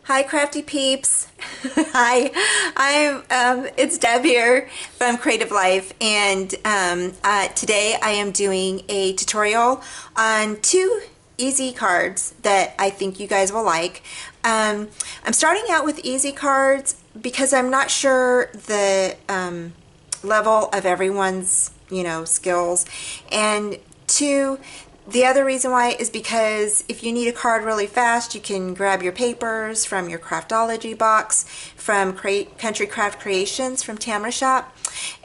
Hi, crafty peeps. Hi, it's Deb here from Creative Life, and today I am doing a tutorial on two easy cards that I think you guys will like. I'm starting out with easy cards because I'm not sure the level of everyone's skills, and two, the other reason why is because if you need a card really fast, you can grab your papers from your Craftology box from Country Craft Creations from Tamara Shop,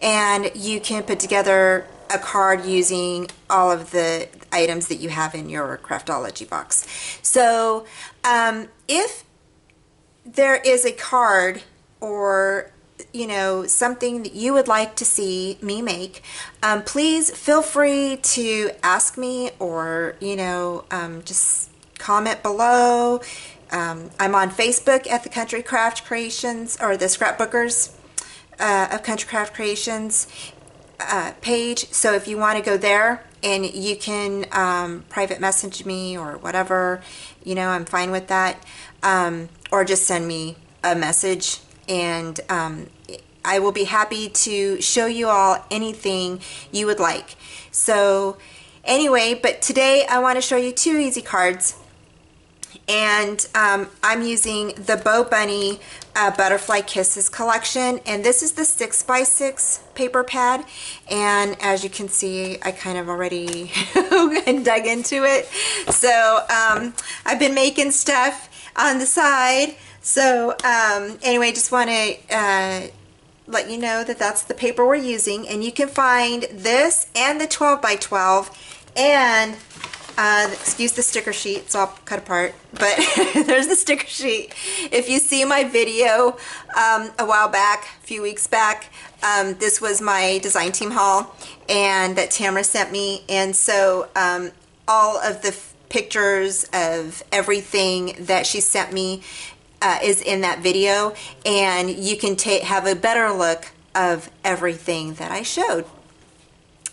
and you can put together a card using all of the items that you have in your Craftology box. So if there is a card or something that you would like to see me make, please feel free to ask me, or just comment below. I'm on Facebook at the Country Craft Creations, or the Scrapbookers of Country Craft Creations page. So if you want to go there, and you can private message me or whatever, I'm fine with that, or just send me a message, and I will be happy to show you all anything you would like. So anyway, but today I want to show you two easy cards, and I'm using the Bo Bunny Butterfly Kisses collection, and this is the 6x6 paper pad, and as you can see, I kind of already dug into it. So I've been making stuff on the side. So anyway, just want to let you know that that's the paper we're using, and you can find this and the 12x12 and excuse the sticker sheet, it's all cut apart, but there's the sticker sheet. If you see my video a while back, a few weeks back, this was my design team haul, and that Tamara sent me, and so all of the pictures of everything that she sent me is in that video, and you can have a better look of everything that I showed.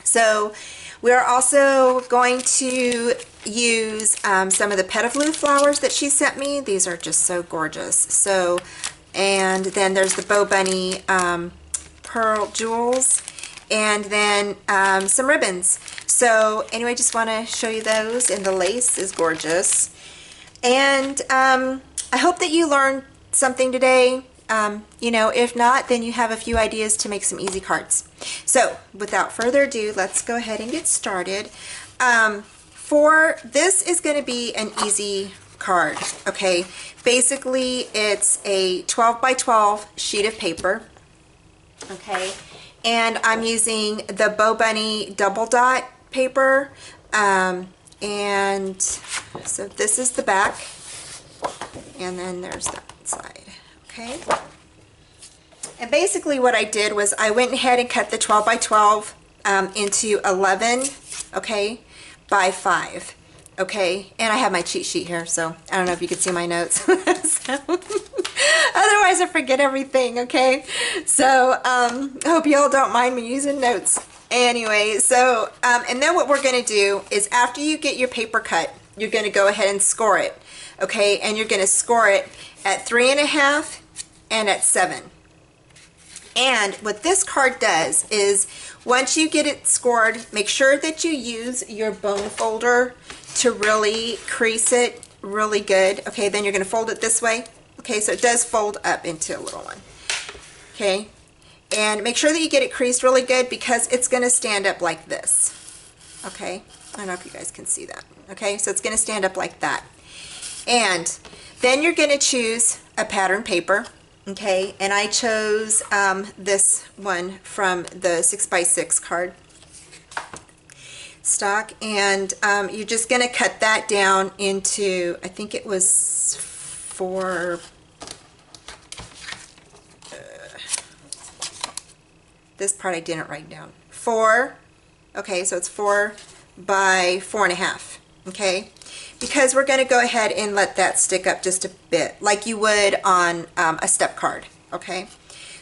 So we're also going to use some of the Petitblue flowers that she sent me. These are just so gorgeous. So, and then there's the Bo Bunny pearl jewels, and then some ribbons. So anyway, just want to show you those, and the lace is gorgeous. And I hope that you learned something today. If not, then you have a few ideas to make some easy cards. So without further ado, let's go ahead and get started. For this is going to be an easy card, okay? Basically, it's a 12x12 sheet of paper, okay? And I'm using the Bo Bunny double dot paper, and so this is the back, and then there's that side, okay? And basically what I did was I went ahead and cut the 12x12 into 11, okay, by 5, okay? And I have my cheat sheet here, so I don't know if you can see my notes. So, otherwise I forget everything, okay? So I hope you all don't mind me using notes. Anyway, so and then what we're going to do is, after you get your paper cut, you're going to go ahead and score it, okay? And you're going to score it at 3.5 and at 7. And what this card does is, once you get it scored, make sure that you use your bone folder to really crease it really good. Okay, then you're going to fold it this way. Okay, so it does fold up into a little one. Okay, and make sure that you get it creased really good, because it's going to stand up like this. Okay, I don't know if you guys can see that. Okay, so it's going to stand up like that. And then you're going to choose a pattern paper. Okay, and I chose this one from the 6x6 card stock, and you're just going to cut that down into, I think it was 4, this part I didn't write down, 4, okay, so it's 4 by 4.5, okay? Because we're going to go ahead and let that stick up just a bit, like you would on a step card, okay?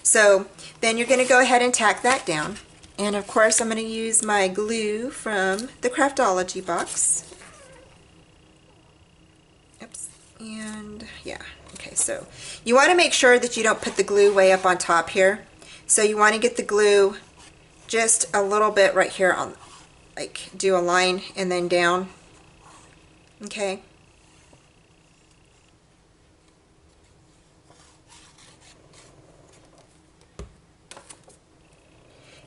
So then you're going to go ahead and tack that down. And of course, I'm going to use my glue from the Craftology box. Oops. And yeah, okay, so you want to make sure that you don't put the glue way up on top here. So you want to get the glue just a little bit right here on, like do a line and then down. Okay.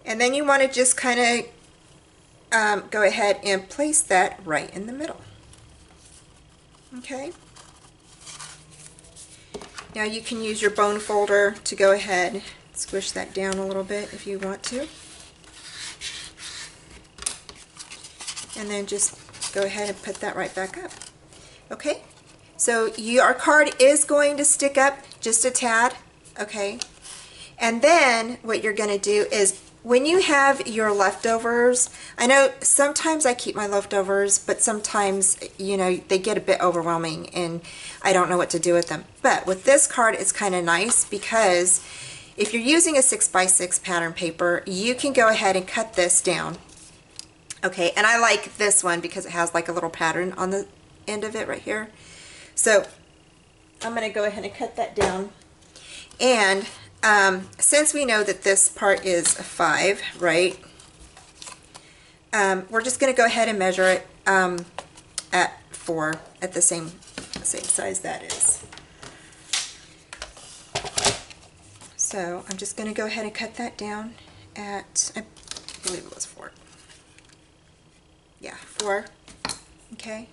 And then you want to just kind of go ahead and place that right in the middle. Okay. Now you can use your bone folder to go ahead and squish that down a little bit if you want to. And then just go ahead and put that right back up. Okay, so your card is going to stick up just a tad, okay? And then what you're going to do is when you have your leftovers, I know sometimes I keep my leftovers, but sometimes, you know, they get a bit overwhelming and I don't know what to do with them. But with this card, it's kind of nice because if you're using a 6x6 pattern paper, you can go ahead and cut this down. Okay, and I like this one because it has like a little pattern on the end of it right here. So I'm going to go ahead and cut that down. And since we know that this part is a 5, right, we're just going to go ahead and measure it at 4, at the same size that is. So I'm just going to go ahead and cut that down at, I believe it was 4. Yeah, 4. Okay.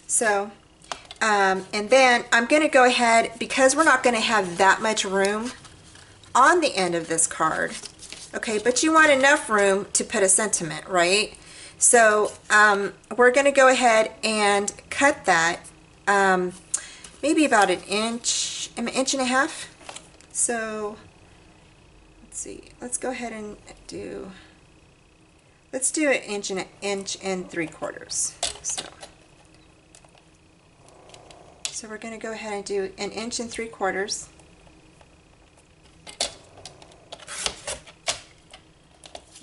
So, and then I'm going to go ahead, because we're not going to have that much room on the end of this card, okay, but you want enough room to put a sentiment, right? So we're going to go ahead and cut that maybe about an inch and a half. So let's see, let's go ahead and do, let's do an inch and 3/4. So we're going to go ahead and do an inch and 3/4.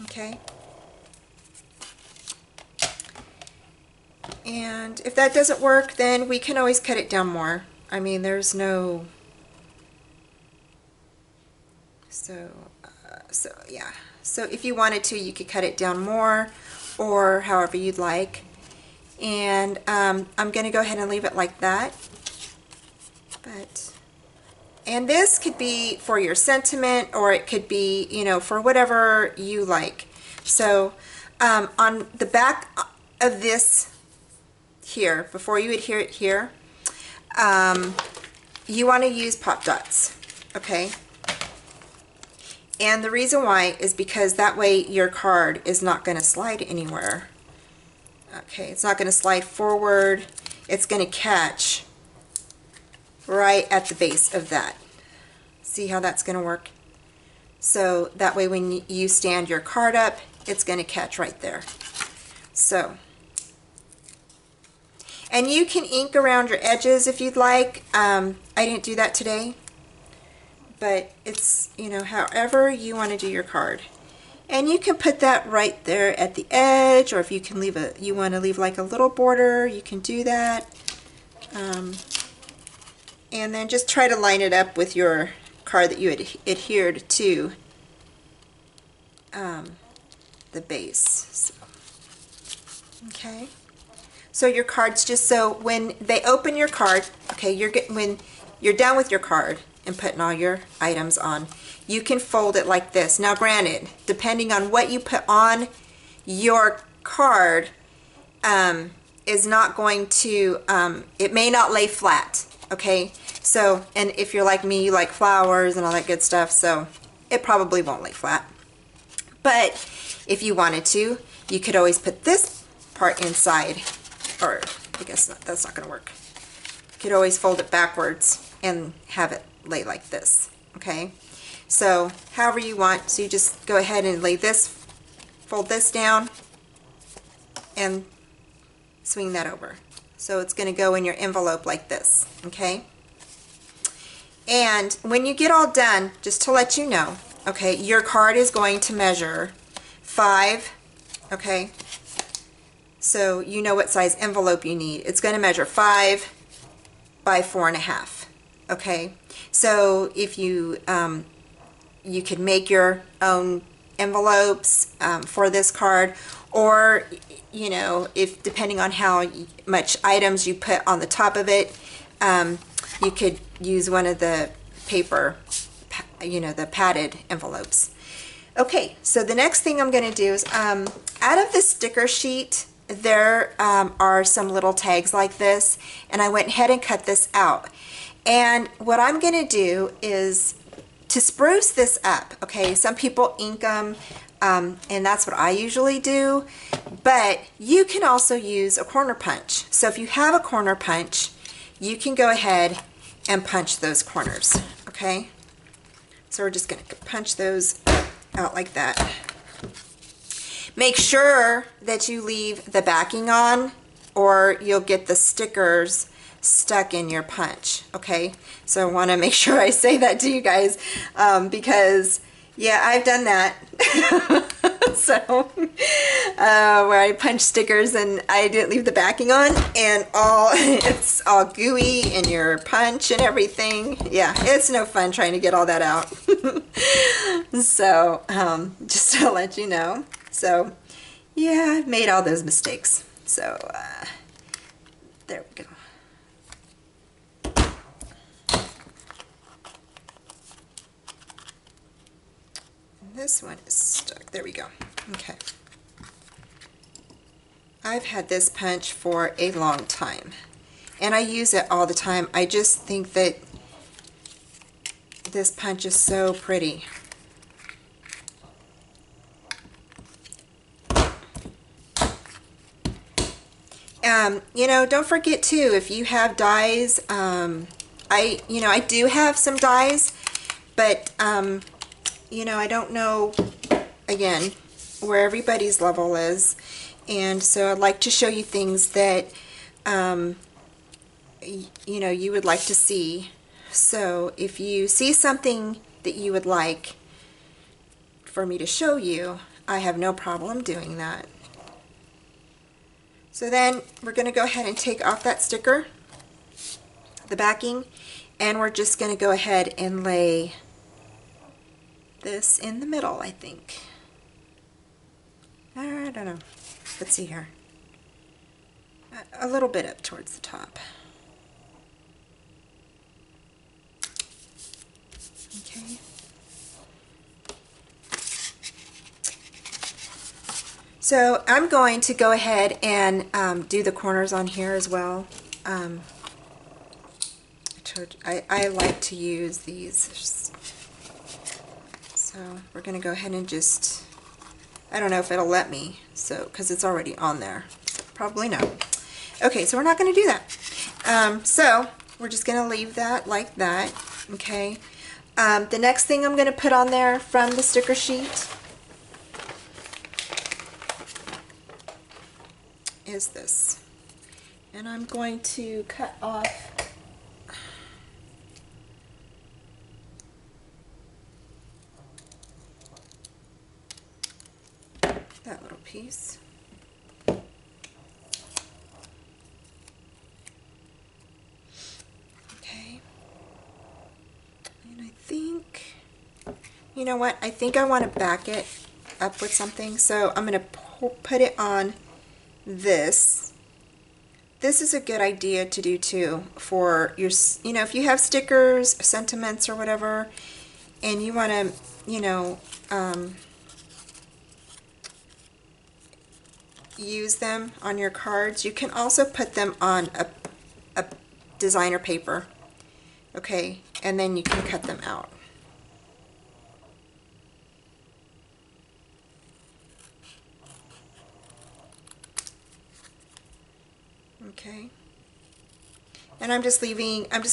Okay. And if that doesn't work, then we can always cut it down more. I mean, there's no... So yeah. So if you wanted to, you could cut it down more or however you'd like. And I'm going to go ahead and leave it like that. And this could be for your sentiment, or it could be, you know, for whatever you like. So on the back of this here, before you adhere it here, you want to use pop dots, okay? And the reason why is because that way your card is not going to slide anywhere. Okay, it's not going to slide forward. It's going to catch right at the base of that. See how that's going to work? So that way when you stand your card up, it's going to catch right there. So, and you can ink around your edges if you'd like. I didn't do that today, but it's, you know, however you want to do your card. And you can put that right there at the edge, or if you can leave a, you want to leave like a little border, you can do that. And then just try to line it up with your card that you had adhered to the base. So, okay. So your cards, just so when they open your card, okay, when you're done with your card and putting all your items on, you can fold it like this. Now granted, depending on what you put on your card, is not going to, it may not lay flat, okay? So, and if you're like me, you like flowers and all that good stuff, so it probably won't lay flat. But if you wanted to, you could always put this part inside, or I guess that's not going to work. You could always fold it backwards and have it lay like this, okay? So however you want, so you just go ahead and lay this, fold this down, and swing that over. So it's going to go in your envelope like this, okay? And when you get all done, just to let you know, okay, your card is going to measure 5, okay? so you know what size envelope you need. It's going to measure 5 by 4.5. Okay, so if you you could make your own envelopes for this card, or you know, if depending on how much items you put on the top of it, you could use one of the paper, you know, the padded envelopes. Okay, so the next thing I'm going to do is out of the sticker sheet there are some little tags like this, and I went ahead and cut this out. And what I'm going to do is to spruce this up. Okay, some people ink them, and that's what I usually do, but you can also use a corner punch. So if you have a corner punch, you can go ahead and punch those corners. Okay, so we're just going to punch those out like that. Make sure that you leave the backing on, or you'll get the stickers stuck in your punch. Okay, so I want to make sure I say that to you guys, because yeah, I've done that. So where I punch stickers and I didn't leave the backing on, and it's all gooey in your punch and everything. Yeah, it's no fun trying to get all that out. So just to let you know. So yeah, I've made all those mistakes. So there we go. This one is stuck. There we go. Okay. I've had this punch for a long time, and I use it all the time. I just think that this punch is so pretty. You know, don't forget too, if you have dies, I do have some dies, but you know, I don't know, again, where everybody's level is, and so I'd like to show you things that you know, you would like to see. So if you see something that you would like for me to show you, I have no problem doing that. So then we're going to go ahead and take off that sticker, the backing, and we're just going to go ahead and lay this in the middle, I think. I don't know. Let's see here. A little bit up towards the top. Okay. So I'm going to go ahead and do the corners on here as well. I like to use these. So we're going to go ahead and just, I don't know if it'll let me, so because it's already on there. Probably no. Okay, so we're not going to do that. So we're just going to leave that like that. Okay. The next thing I'm going to put on there from the sticker sheet is this, and I'm going to cut off that little piece. Okay, and I think, you know what, I think I want to back it up with something, so I'm going to put it on this. This is a good idea to do too for your, you know, if you have stickers, sentiments, or whatever, and you want to, you know, use them on your cards, you can also put them on a designer paper. Okay, and then you can cut them out. Okay, and I'm just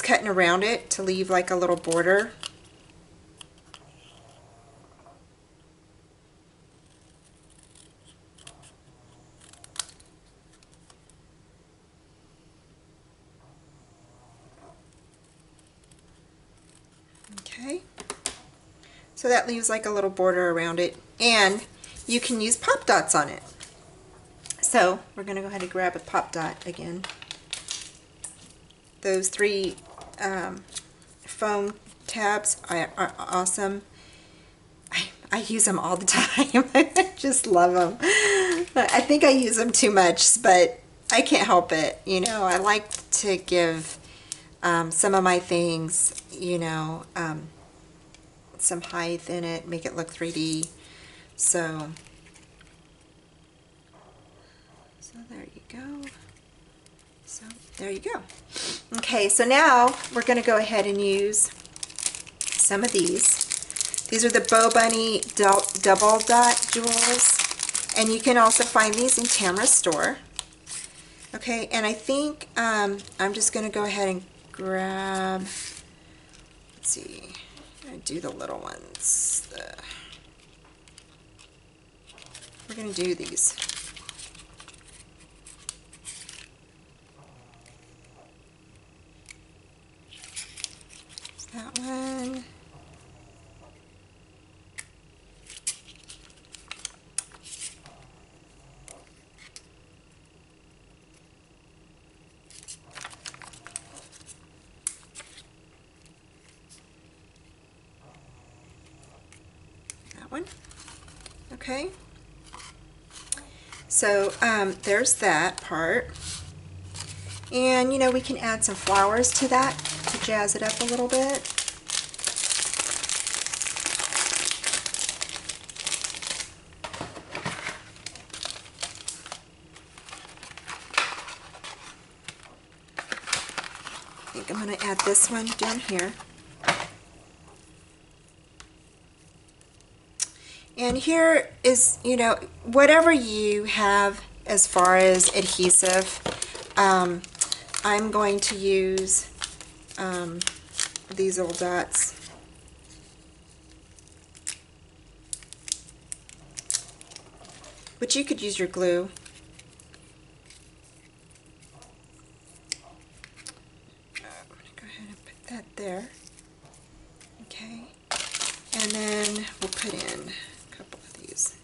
cutting around it to leave like a little border. Okay, so that leaves like a little border around it, and you can use pop dots on it. So we're going to go ahead and grab a pop dot again. Those three foam tabs are awesome. I use them all the time. I just love them. I think I use them too much, but I can't help it. You know, I like to give some of my things, you know, some height in it, make it look 3D. So there you go. So there you go. Okay, so now we're going to go ahead and use some of these. These are the Bow Bunny double dot jewels, and you can also find these in Tamara's store. Okay, and I think I'm just going to go ahead and grab, let's see, I'm going to do the little ones. We're going to do these. That one. That one. Okay. So there's that part. And you know, we can add some flowers to that to jazz it up a little bit. I think I'm going to add this one down here. And here is, you know, whatever you have as far as adhesive. I'm going to use these little dots. But you could use your glue. I'm going to go ahead and put that there. Okay. And then we'll put in a couple of these.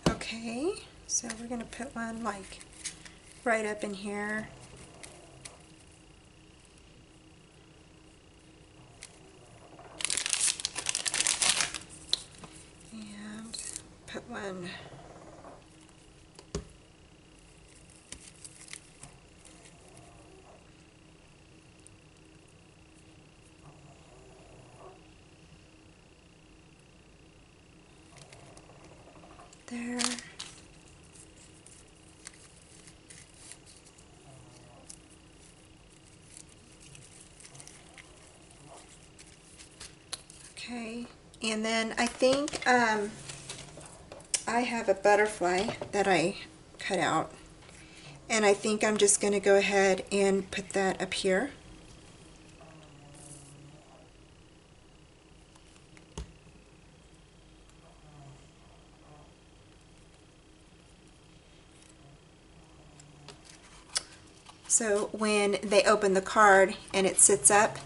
Okay, so we're going to put one like right up in here. And put one there. Okay, and then I think I have a butterfly that I cut out, and I think I'm just going to go ahead and put that up here. So when they open the card and it sits up,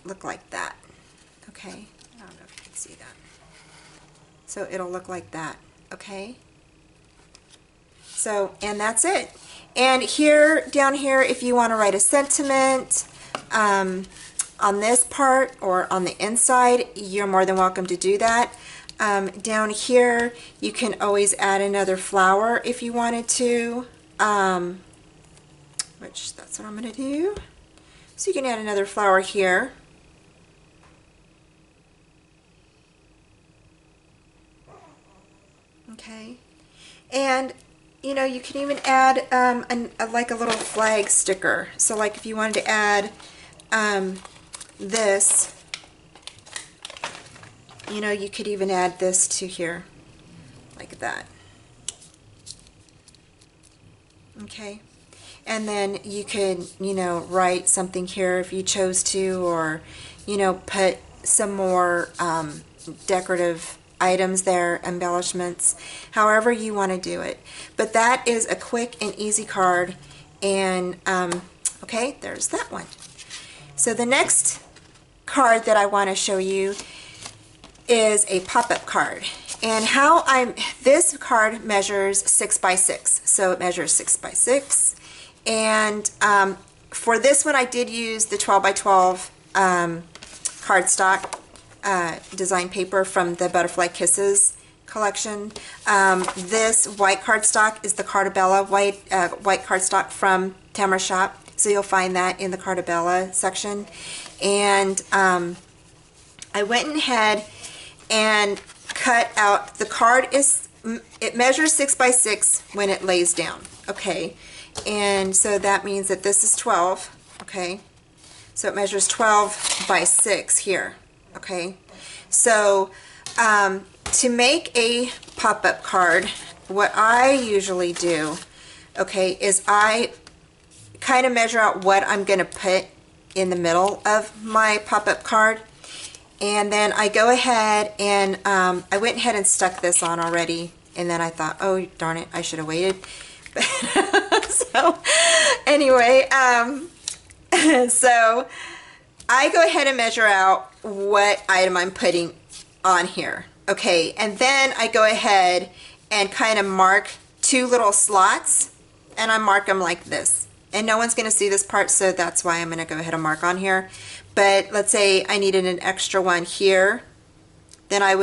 look like that. Okay, I don't know if you can see that. So it'll look like that, okay? So, and that's it. And here, down here, if you want to write a sentiment on this part or on the inside, you're more than welcome to do that. Down here, you can always add another flower if you wanted to, which that's what I'm going to do. So you can add another flower here. Okay, and you know, you can even add like a little flag sticker. So like if you wanted to add this, you know, you could even add this to here like that. Okay, and then you could, you know, write something here if you chose to, or you know, put some more decorative items there, embellishments, however you want to do it. But that is a quick and easy card. And okay, there's that one. So the next card that I want to show you is a pop-up card. And this card measures 6 by 6. So it measures 6 by 6. And for this one I did use the 12 by 12 cardstock design paper from the Butterfly Kisses collection. This white cardstock is the Cartabella white cardstock from Tamara Shop. So you'll find that in the Cartabella section. And I went ahead and cut out, the card it measures 6 by 6 when it lays down, okay? And so that means that this is 12, okay? So it measures 12 by 6 here, okay? So to make a pop-up card, what I usually do, okay, is I kind of measure out what I'm going to put in the middle of my pop-up card. And then I go ahead and I went ahead and stuck this on already. And then I thought, oh, darn it, I should have waited. So anyway, so I go ahead and measure out what item I'm putting on here. Okay, and then I go ahead and kind of mark 2 little slots, and I mark them like this. And no one's going to see this part, so that's why I'm going to go ahead and mark on here. But let's say I needed an extra one here, then I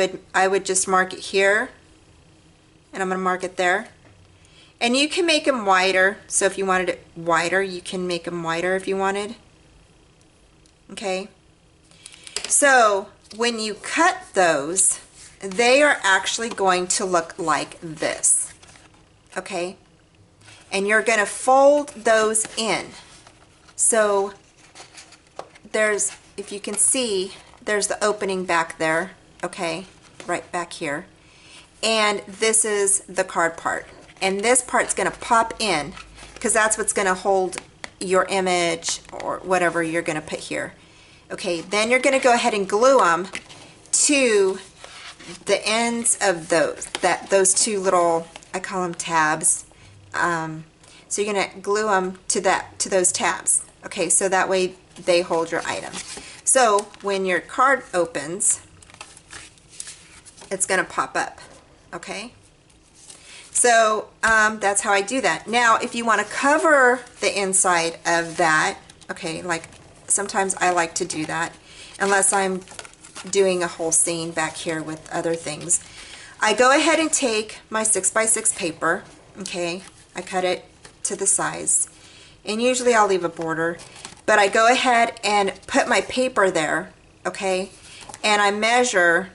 would just mark it here, and I'm going to mark it there. And you can make them wider, so if you wanted it wider, you can make them wider if you wanted. Okay, so when you cut those, they are actually going to look like this. Okay, and you're going to fold those in. So there's, if you can see, there's the opening back there, okay, right back here. And this is the card part. And this part's going to pop in because that's what's going to hold your image or whatever you're going to put here. Okay, then you're going to go ahead and glue them to the ends of those 2 little, I call them tabs. So you're going to glue them to those tabs. Okay, so that way they hold your item. So when your card opens, it's going to pop up. Okay, so that's how I do that. Now if you want to cover the inside of that, okay, like sometimes I like to do that unless I'm doing a whole scene back here with other things. I go ahead and take my 6 by 6 paper, okay, I cut it to the size, and usually I'll leave a border, but I go ahead and put my paper there, okay, and I measure,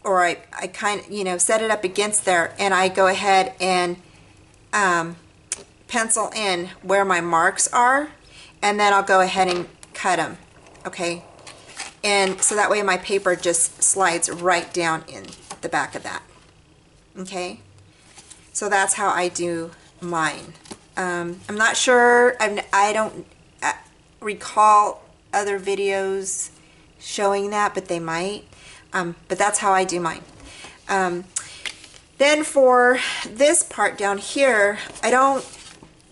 or I kind of, you know, set it up against there, and I go ahead and pencil in where my marks are, and then I'll go ahead and cut them, okay, and so that way my paper just slides right down in the back of that, okay. So that's how I do mine. I'm not sure, I don't recall other videos showing that, but they might. But that's how I do mine. Then for this part down here, I don't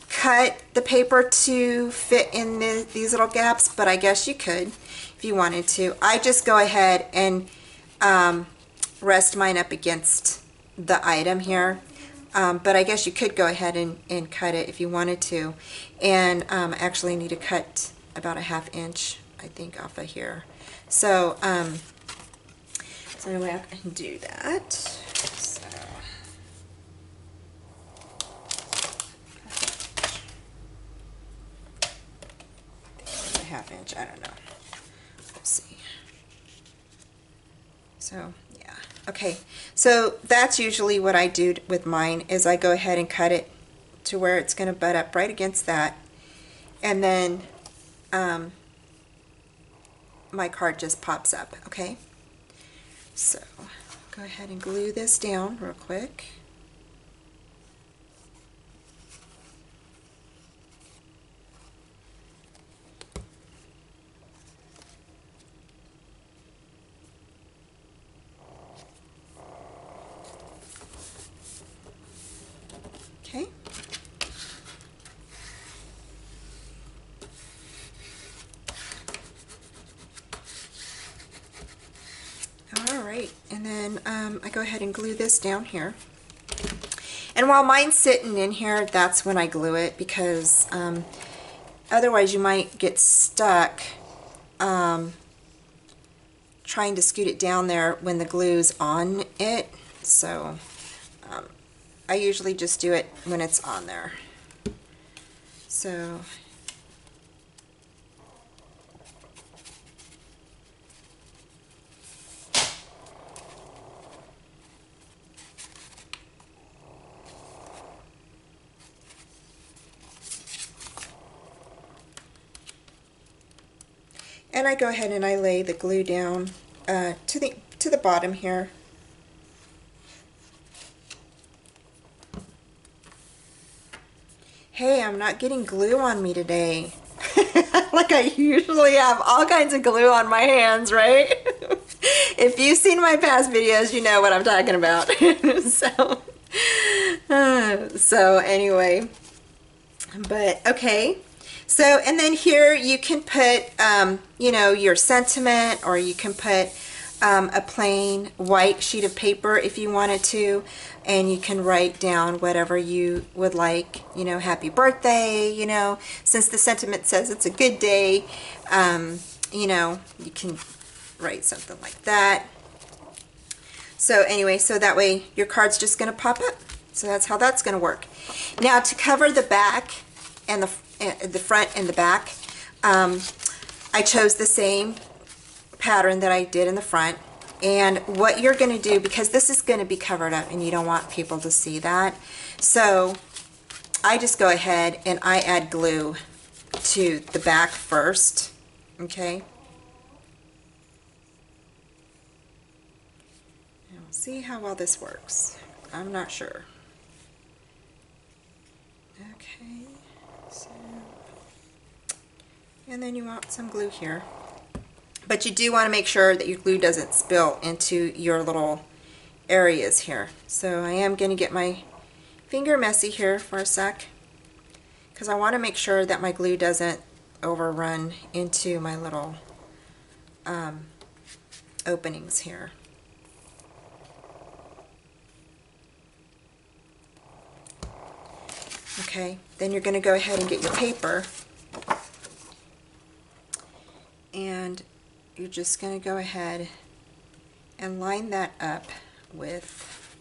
cut the paper to fit in these little gaps, but I guess you could if you wanted to. I just go ahead and rest mine up against the item here. But I guess you could go ahead and cut it if you wanted to. And I actually need to cut about a ½ inch, I think, off of here. So, so anyway, I can do that. So, ½ inch, I don't know. Let's see. So, yeah. Okay, so that's usually what I do with mine, is I go ahead and cut it to where it's going to butt up right against that, and then my card just pops up, okay? So, go ahead and glue this down real quick. I go ahead and glue this down here. And while mine's sitting in here, that's when I glue it, because otherwise you might get stuck trying to scoot it down there when the glue's on it. So I usually just do it when it's on there. So and I go ahead and I lay the glue down to the bottom here. Hey, I'm not getting glue on me today. Like I usually have all kinds of glue on my hands, right? If you've seen my past videos, you know what I'm talking about. So anyway, but okay. So, and then here you can put, you know, your sentiment, or you can put a plain white sheet of paper if you wanted to, and you can write down whatever you would like, you know, happy birthday, you know, since the sentiment says it's a good day, you know, you can write something like that. So anyway, so that way your card's just going to pop up. So that's how that's going to work. Now to cover the back and the front and the back, I chose the same pattern that I did in the front. And what you're going to do, because this is going to be covered up and you don't want people to see that, so I just go ahead and I add glue to the back first. Okay, and we'll see how well this works. I'm not sure. Okay, so, and then you want some glue here. But you do want to make sure that your glue doesn't spill into your little areas here. So I am going to get my finger messy here for a sec, because I want to make sure that my glue doesn't overrun into my little openings here. Okay, then you're going to go ahead and get your paper, and you're just going to go ahead and line that up with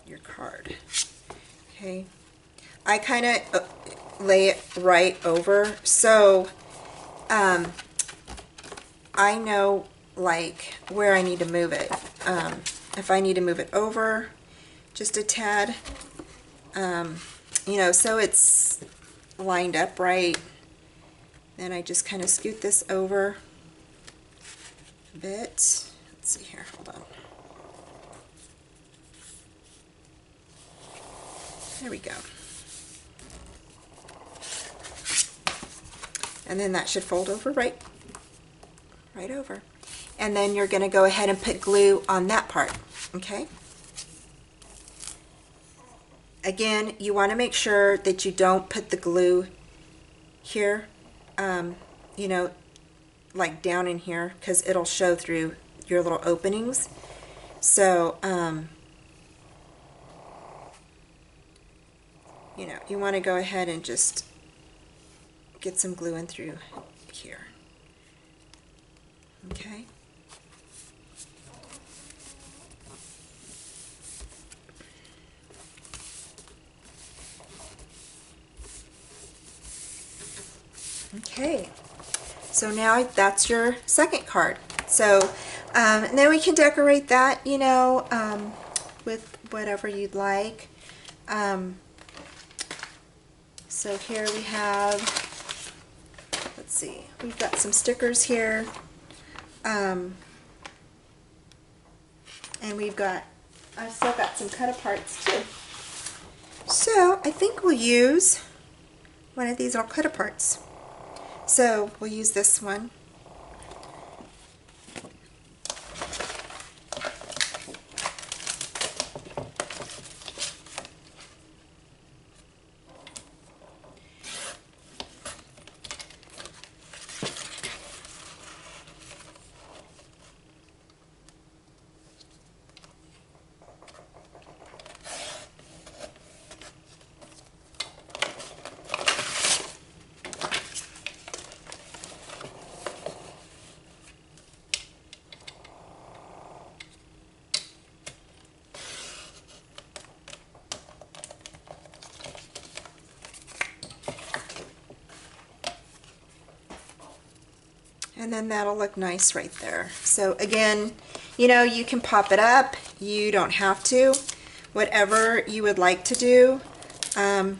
your card. Okay, I kind of lay it right over, so I know like where I need to move it. If I need to move it over just a tad, you know, so it's lined up right, then I just kind of scoot this over a bit. Let's see here, hold on. There we go. And then that should fold over right over. And then you're going to go ahead and put glue on that part, okay? Again, you want to make sure that you don't put the glue here, you know, like down in here, because it'll show through your little openings. So, you know, you want to go ahead and just get some glue in through here. Okay. Okay, so now that's your second card. So and then we can decorate that, you know, with whatever you'd like. So here we have, let's see, we've got some stickers here, and we've got, I've still got some cut-aparts too. So I think we'll use one of these little cut-aparts. So we'll use this one. And then that'll look nice right there. So again, you know, you can pop it up. You don't have to. Whatever you would like to do. I'm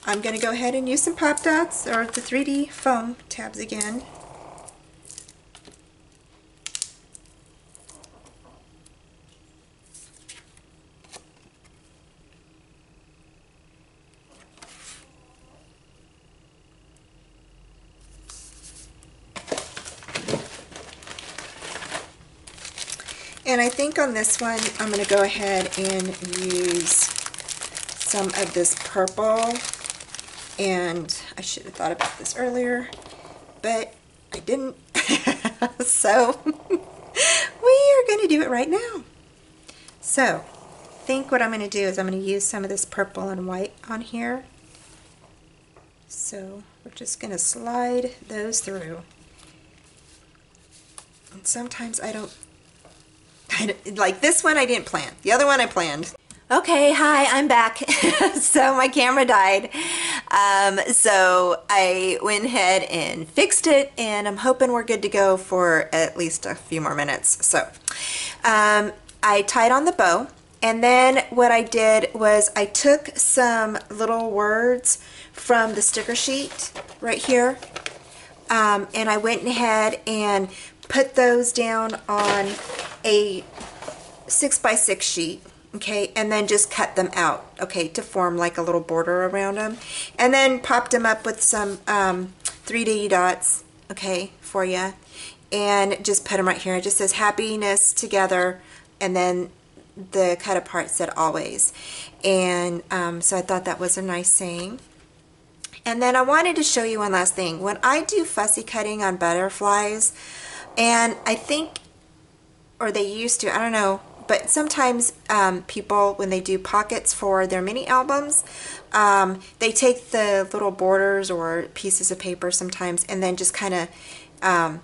going to go ahead and use some Pop Dots, or the 3D foam tabs again. And I think on this one, I'm going to go ahead and use some of this purple. And I should have thought about this earlier, but I didn't. So we are going to do it right now. So I think what I'm going to do is I'm going to use some of this purple and white on here. So we're just going to slide those through. And sometimes I don't like this one I didn't plan. The other one I planned. Okay, hi, I'm back. So my camera died. So I went ahead and fixed it, and I'm hoping we're good to go for at least a few more minutes. So I tied on the bow, and then what I did was I took some little words from the sticker sheet right here, and I went ahead and put those down on a 6x6 sheet, okay, and then just cut them out, okay, to form like a little border around them, and then popped them up with some 3D dots, okay, for you, and just put them right here. It just says happiness together, and then the cut apart said always, and so I thought that was a nice saying. And then I wanted to show you one last thing. When I do fussy cutting on butterflies, and I think, or they used to, I don't know, but sometimes people, when they do pockets for their mini albums, they take the little borders or pieces of paper sometimes and then just kind of,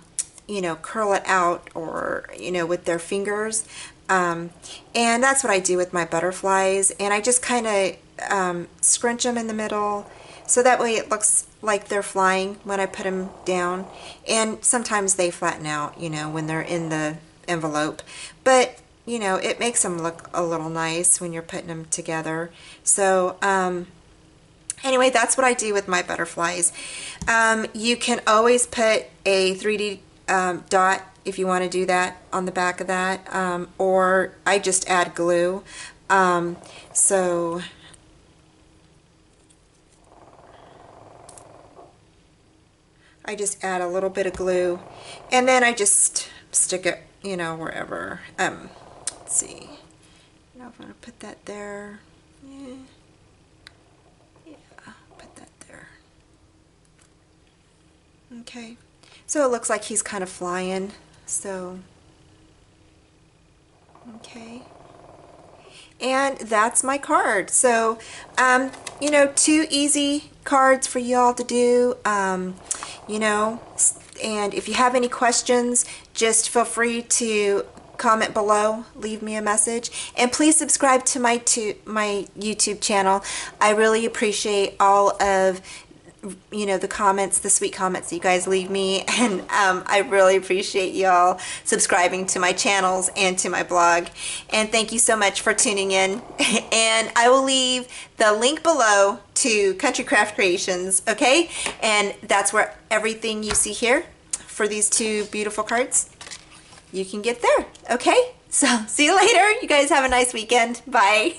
you know, curl it out, or, you know, with their fingers. And that's what I do with my butterflies. And I just kind of scrunch them in the middle, so that way it looks like they're flying when I put them down. And sometimes they flatten out, you know, when they're in the envelope. But, you know, it makes them look a little nice when you're putting them together. So, anyway, that's what I do with my butterflies. You can always put a 3D dot if you want to do that on the back of that. Or I just add glue. So I just add a little bit of glue, and then I just stick it, you know, wherever. Let's see. I don't know if I want to put that there. Yeah, put that there. Okay. So it looks like he's kind of flying. So, okay. And that's my card. So, you know, 2 easy cards for you all to do. You know, and if you have any questions, just feel free to comment below, leave me a message, and please subscribe to my YouTube channel. I really appreciate all of, you know, the comments, the sweet comments that you guys leave me, and I really appreciate y'all subscribing to my channels and to my blog. And thank you so much for tuning in. And I will leave the link below to Country Craft Creations, okay? And that's where everything you see here for these 2 beautiful cards, you can get there, okay? So see you later. You guys have a nice weekend. Bye.